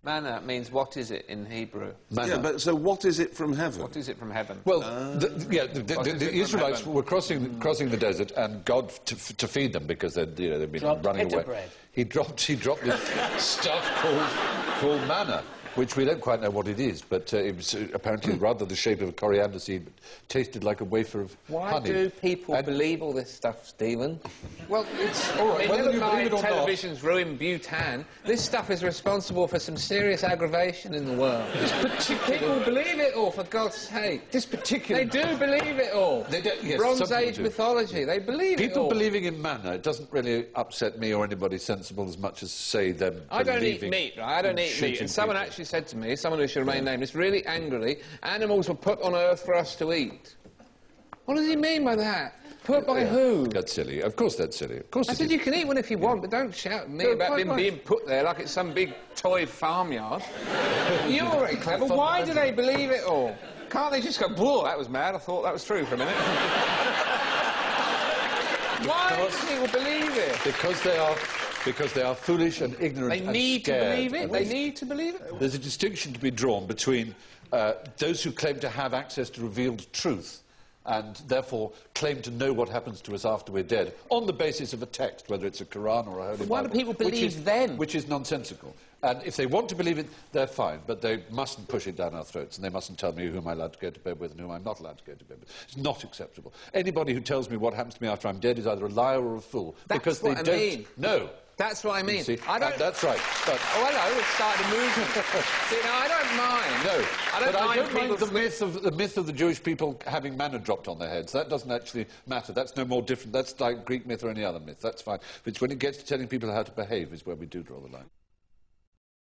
Manna means what is it in Hebrew? Manna. Yeah, but so what is it from heaven? What is it from heaven? Well, the Israelites were crossing the desert, and God, to feed them, because they'd been running away, bread. he dropped this stuff called manna, which we don't quite know what it is, but it was apparently rather the shape of a coriander seed, but tasted like a wafer of honey. Why do people believe all this stuff, Stephen? Well, it's all right. Never Whether you believe mind it or not, television's ruined Bhutan. This stuff is responsible for some serious aggravation in the world. People believe it all, for God's sake. this particular... They do believe it all. They do, yes, Bronze Age mythology, they believe it all. People believing in manna, it doesn't really upset me or anybody sensible as much as, say, them I don't eat believing meat, right? I don't eat meat. And someone people. actually said to me, someone who should remain nameless, really angrily, animals were put on Earth for us to eat. What does he mean by that? Put by who? That's silly. Of course that's silly. Of course I it said is. you can eat one if you want, but don't shout at me No, about quite them right. being put there like it's some big toy farmyard. You're very clever. Why do they believe it all? Can't they just go, whoa, that was mad, I thought that was true for a minute. Why do people believe it? Because they are foolish and ignorant They and need to scared. believe it? They need to believe it? There's a distinction to be drawn between those who claim to have access to revealed truth and therefore claim to know what happens to us after we're dead, on the basis of a text, whether it's a Quran or a Holy Bible. Why do people believe them? Which is nonsensical. And if they want to believe it, they're fine, but they mustn't push it down our throats, and they mustn't tell me who am I allowed to go to bed with and who I'm not allowed to go to bed with. It's not acceptable. Anybody who tells me what happens to me after I'm dead is either a liar or a fool. That's because what they I don't mean. know. That's what I mean. See, I don't... that's right. But Oh, hello, it started a movement. See, now, I don't mind. no, I don't mind the myth of the Jewish people having manna dropped on their heads. That doesn't actually matter. That's no more different. That's like Greek myth or any other myth. That's fine. But it's when it gets to telling people how to behave is where we do draw the line.